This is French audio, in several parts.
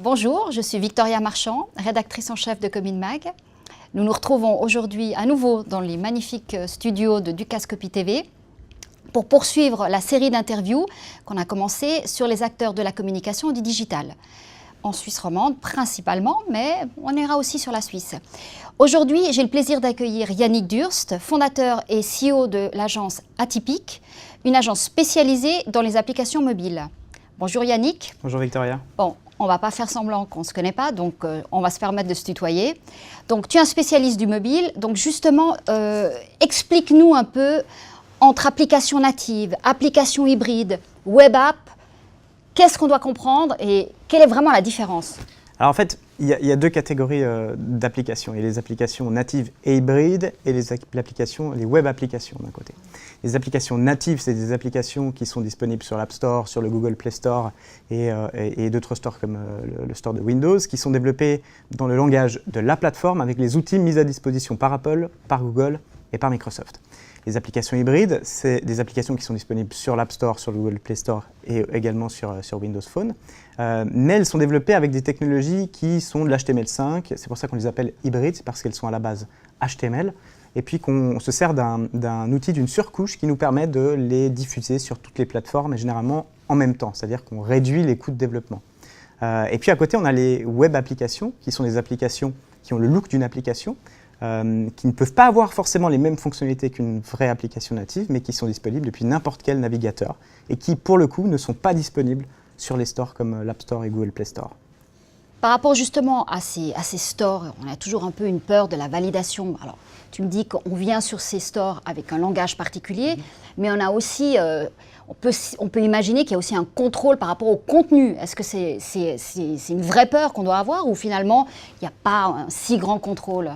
Bonjour, je suis Victoria Marchand, rédactrice en chef de Cominmag. Nous nous retrouvons aujourd'hui à nouveau dans les magnifiques studios de Dukascopy TV pour poursuivre la série d'interviews qu'on a commencé sur les acteurs de la communication et du digital. En Suisse romande principalement, mais on ira aussi sur la Suisse. Aujourd'hui, j'ai le plaisir d'accueillir Yannick Durst, fondateur et CEO de l'agence Atypique, une agence spécialisée dans les applications mobiles. Bonjour Yannick. Bonjour Victoria. Bon, on ne va pas faire semblant qu'on ne se connaît pas, donc on va se permettre de se tutoyer. Donc tu es un spécialiste du mobile, donc justement, explique-nous un peu entre applications natives, applications hybrides, web app, qu'est-ce qu'on doit comprendre et quelle est vraiment la différence? Alors en fait, il y a deux catégories d'applications. Il y a les applications natives et hybrides et les web applications d'un côté. Les applications natives, c'est des applications qui sont disponibles sur l'App Store, sur le Google Play Store et d'autres stores comme le store de Windows, qui sont développées dans le langage de la plateforme avec les outils mis à disposition par Apple, par Google et par Microsoft. Les applications hybrides, c'est des applications qui sont disponibles sur l'App Store, sur le Google Play Store et également sur Windows Phone. Mais elles sont développées avec des technologies qui sont de l'HTML5. C'est pour ça qu'on les appelle hybrides, c'est parce qu'elles sont à la base HTML. Et puis qu'on se sert d'un outil, d'une surcouche qui nous permet de les diffuser sur toutes les plateformes et généralement en même temps. C'est-à-dire qu'on réduit les coûts de développement. Et puis à côté, on a les web applications, qui sont des applications qui ont le look d'une application, qui ne peuvent pas avoir forcément les mêmes fonctionnalités qu'une vraie application native, mais qui sont disponibles depuis n'importe quel navigateur et qui, pour le coup, ne sont pas disponibles sur les stores comme l'App Store et Google Play Store. Par rapport justement à ces stores, on a toujours un peu une peur de la validation. Alors, tu me dis qu'on vient sur ces stores avec un langage particulier, mais on a aussi, on peut imaginer qu'il y a aussi un contrôle par rapport au contenu. Est-ce que c'est une vraie peur qu'on doit avoir ou finalement, il n'y a pas un si grand contrôle ?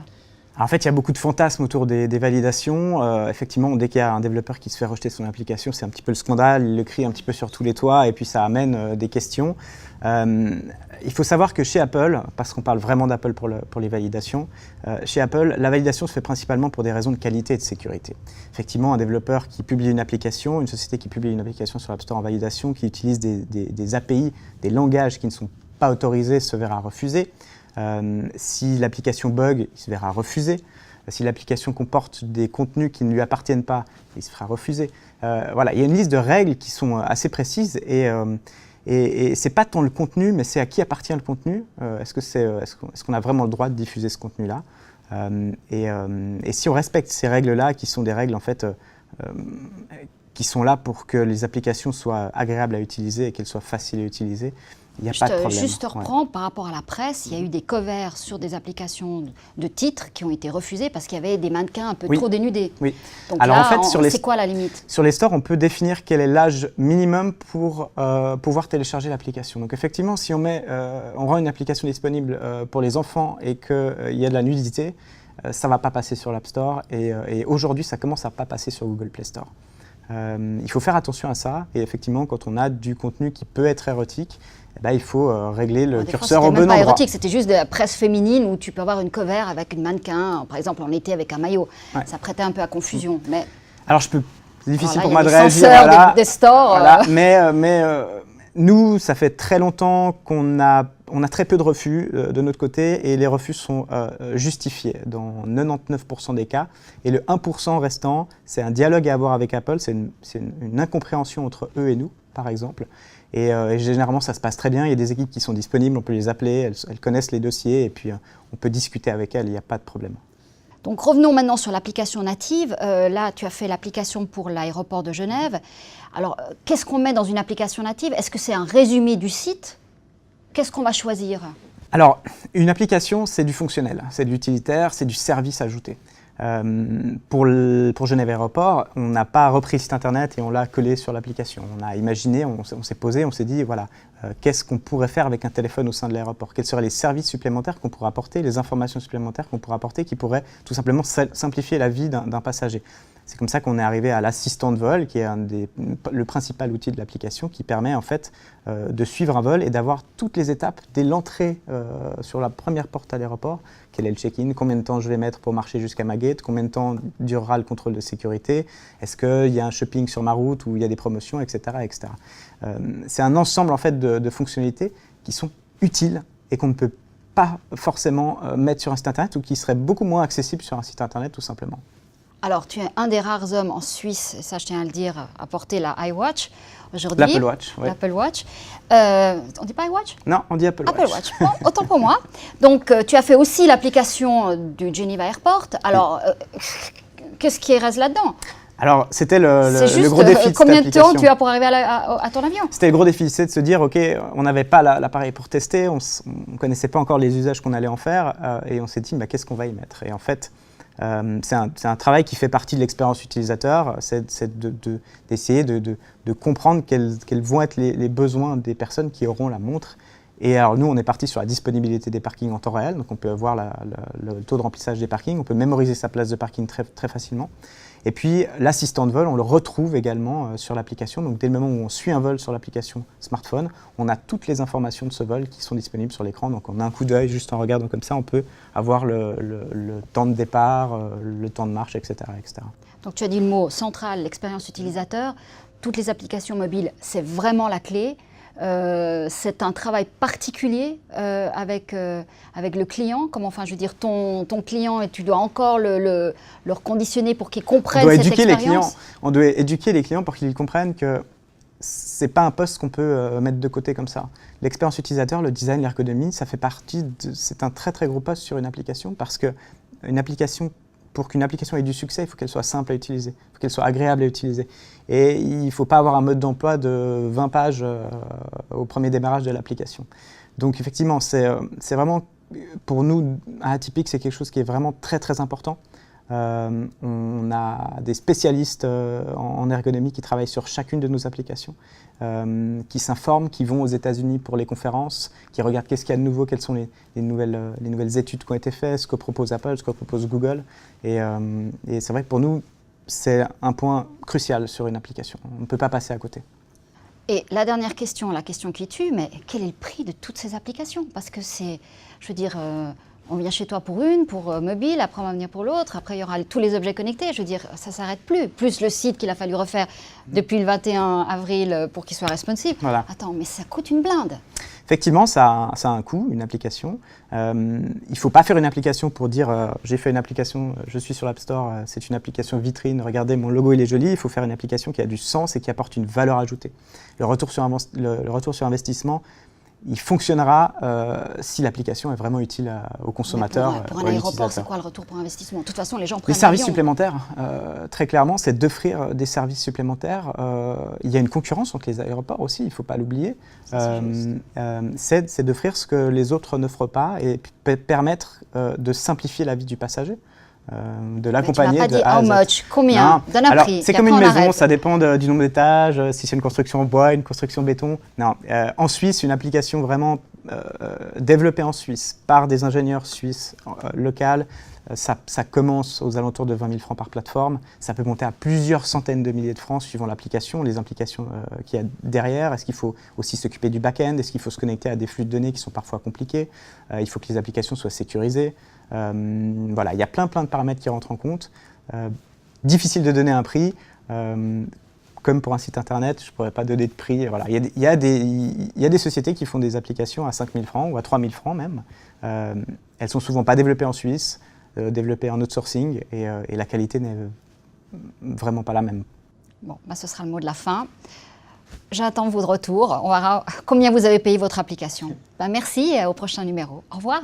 En fait, il y a beaucoup de fantasmes autour des validations. Effectivement, dès qu'il y a un développeur qui se fait rejeter son application, c'est un petit peu le scandale, il le crie un petit peu sur tous les toits et puis ça amène des questions. Il faut savoir que chez Apple, parce qu'on parle vraiment d'Apple pour les validations, chez Apple, la validation se fait principalement pour des raisons de qualité et de sécurité. Effectivement, un développeur qui publie une application, une société qui publie une application sur l'App Store en validation, qui utilise des API, des langages qui ne sont pas autorisés, se verra refuser. Si l'application bug, il se verra refuser. Si l'application comporte des contenus qui ne lui appartiennent pas, il se fera refuser. Voilà, il y a une liste de règles qui sont assez précises et ce n'est pas tant le contenu, mais c'est à qui appartient le contenu. Est-ce qu'on a vraiment le droit de diffuser ce contenu-là et si on respecte ces règles-là, qui sont des règles en fait qui sont là pour que les applications soient agréables à utiliser et qu'elles soient faciles à utiliser, il n'y a pas de problème. Juste te reprends, par rapport à la presse, il y a eu des covers sur des applications de titres qui ont été refusés parce qu'il y avait des mannequins un peu trop dénudés. Oui. Donc alors là, en fait, c'est quoi la limite? Sur les stores, on peut définir quel est l'âge minimum pour pouvoir télécharger l'application. Donc effectivement, si on rend une application disponible pour les enfants et qu'il y a de la nudité, ça ne va pas passer sur l'App Store et aujourd'hui, ça commence à ne pas passer sur Google Play Store. Il faut faire attention à ça et effectivement, quand on a du contenu qui peut être érotique, il faut régler le curseur au bon endroit. C'était même pas érotique, c'était juste de la presse féminine où tu peux avoir une cover avec une mannequin, par exemple en été avec un maillot. Ouais. Ça prêtait un peu à confusion. Mais alors c'est difficile pour moi de réagir. Des stores. Voilà, mais nous, ça fait très longtemps qu'on a très peu de refus de notre côté et les refus sont justifiés dans 99% des cas. Et le 1% restant, c'est un dialogue à avoir avec Apple, c'est une incompréhension entre eux et nous, par exemple. Et généralement, ça se passe très bien. Il y a des équipes qui sont disponibles, on peut les appeler, elles connaissent les dossiers et puis on peut discuter avec elles, il n'y a pas de problème. Donc revenons maintenant sur l'application native. Là, tu as fait l'application pour l'aéroport de Genève. Alors, qu'est-ce qu'on met dans une application native? Est-ce que c'est un résumé du site? Qu'est-ce qu'on va choisir? Alors, une application, c'est du fonctionnel, c'est de l'utilitaire, c'est du service ajouté. Pour Genève Aéroport, on n'a pas repris le site internet et on l'a collé sur l'application. On a imaginé, on s'est posé, on s'est dit, voilà, qu'est-ce qu'on pourrait faire avec un téléphone au sein de l'aéroport? Quels seraient les services supplémentaires qu'on pourrait apporter, les informations supplémentaires qu'on pourrait apporter qui pourraient tout simplement simplifier la vie d'un passager? C'est comme ça qu'on est arrivé à l'assistant de vol, qui est le principal outil de l'application, qui permet en fait de suivre un vol et d'avoir toutes les étapes dès l'entrée sur la première porte à l'aéroport. Quel est le check-in? Combien de temps je vais mettre pour marcher jusqu'à ma gate? Combien de temps durera le contrôle de sécurité? Est-ce qu'il y a un shopping sur ma route où il y a des promotions, etc. etc. C'est un ensemble en fait de fonctionnalités qui sont utiles et qu'on ne peut pas forcément mettre sur un site internet ou qui serait beaucoup moins accessible sur un site internet tout simplement. Alors, tu es un des rares hommes en Suisse, et ça je tiens à le dire, à porter la iWatch aujourd'hui. L'Apple Watch, oui. L'Apple Watch. On dit pas iWatch? Non, on dit Apple Watch. Apple Watch, bon, autant pour moi. Donc, tu as fait aussi l'application du Geneva Airport. Alors, qu'est-ce qui reste là-dedans? Alors, c'était le juste, gros défi de cette combien de temps application. tu as pour arriver à ton avion? C'était le gros défi, c'est de se dire, OK, on n'avait pas l'appareil pour tester, on ne connaissait pas encore les usages qu'on allait en faire, et on s'est dit, bah, qu'est-ce qu'on va y mettre? Et en fait, c'est un travail qui fait partie de l'expérience utilisateur, c'est d'essayer de comprendre quels vont être les besoins des personnes qui auront la montre. Et alors nous, on est parti sur la disponibilité des parkings en temps réel, donc on peut voir le taux de remplissage des parkings, on peut mémoriser sa place de parking très, très facilement. Et puis l'assistant de vol, on le retrouve également sur l'application, donc dès le moment où on suit un vol sur l'application smartphone, on a toutes les informations de ce vol qui sont disponibles sur l'écran, donc on a un coup d'œil, juste en regardant comme ça, on peut avoir le temps de départ, le temps de marche, etc., etc. Donc tu as dit le mot central, l'expérience utilisateur. Toutes les applications mobiles, c'est vraiment la clé. C'est un travail particulier avec le client. Comment, enfin, je veux dire, ton client, et tu dois encore le reconditionner pour qu'ils comprennent cette expérience. On doit éduquer les clients pour qu'ils comprennent que c'est pas un poste qu'on peut mettre de côté comme ça. L'expérience utilisateur, le design, l'ergonomie, ça fait partie c'est un très très gros poste sur une application parce que pour qu'une application ait du succès, il faut qu'elle soit simple à utiliser, il faut qu'elle soit agréable à utiliser. Et il ne faut pas avoir un mode d'emploi de 20 pages au premier démarrage de l'application. Donc effectivement, c'est vraiment, pour nous, à Atypique, c'est quelque chose qui est vraiment très très important. On a des spécialistes en ergonomie qui travaillent sur chacune de nos applications, qui s'informent, qui vont aux États-Unis pour les conférences, qui regardent qu'est-ce qu'il y a de nouveau, quelles sont les nouvelles études qui ont été faites, ce que propose Apple, ce que propose Google. Et c'est vrai que pour nous, c'est un point crucial sur une application. On ne peut pas passer à côté. Et la dernière question, la question qui tue, mais quel est le prix de toutes ces applications? Parce que c'est, je veux dire, on vient chez toi pour une, pour mobile, après on va venir pour l'autre, après il y aura tous les objets connectés, je veux dire, ça ne s'arrête plus. Plus le site qu'il a fallu refaire depuis le 21 avril pour qu'il soit responsive. Voilà. Attends, mais ça coûte une blinde. Effectivement, ça a un coût, une application. Il ne faut pas faire une application pour dire j'ai fait une application, je suis sur l'App Store, c'est une application vitrine, regardez mon logo il est joli. Il faut faire une application qui a du sens et qui apporte une valeur ajoutée. Le retour sur investissement, il fonctionnera si l'application est vraiment utile aux consommateurs. Pour un aéroport, c'est quoi le retour pour investissement? De toute façon, les gens prennent les services l'avion. Supplémentaires, très clairement, c'est d'offrir des services supplémentaires. Il y a une concurrence entre les aéroports aussi, il ne faut pas l'oublier. C'est d'offrir ce que les autres n'offrent pas et permettre de simplifier la vie du passager. De l'accompagner de A à Z. How much? Combien? Donne un prix. C'est comme une maison, ça dépend du nombre d'étages, si c'est une construction en bois, une construction en béton. Non, en Suisse, une application vraiment développée en Suisse par des ingénieurs suisses locaux, ça commence aux alentours de 20 000 francs par plateforme. Ça peut monter à plusieurs centaines de milliers de francs suivant l'application, les implications qu'il y a derrière. Est-ce qu'il faut aussi s'occuper du back-end? Est-ce qu'il faut se connecter à des flux de données qui sont parfois compliqués? Il faut que les applications soient sécurisées. Voilà, il y a plein de paramètres qui rentrent en compte. Difficile de donner un prix. Comme pour un site internet, je ne pourrais pas donner de prix. Voilà. Il y a des sociétés qui font des applications à 5 000 francs ou à 3 000 francs même. Elles ne sont souvent pas développées en Suisse, développées en outsourcing et la qualité n'est vraiment pas la même. Bon, bah ce sera le mot de la fin. J'attends votre retour. On verra combien vous avez payé votre application. Bah merci et au prochain numéro. Au revoir.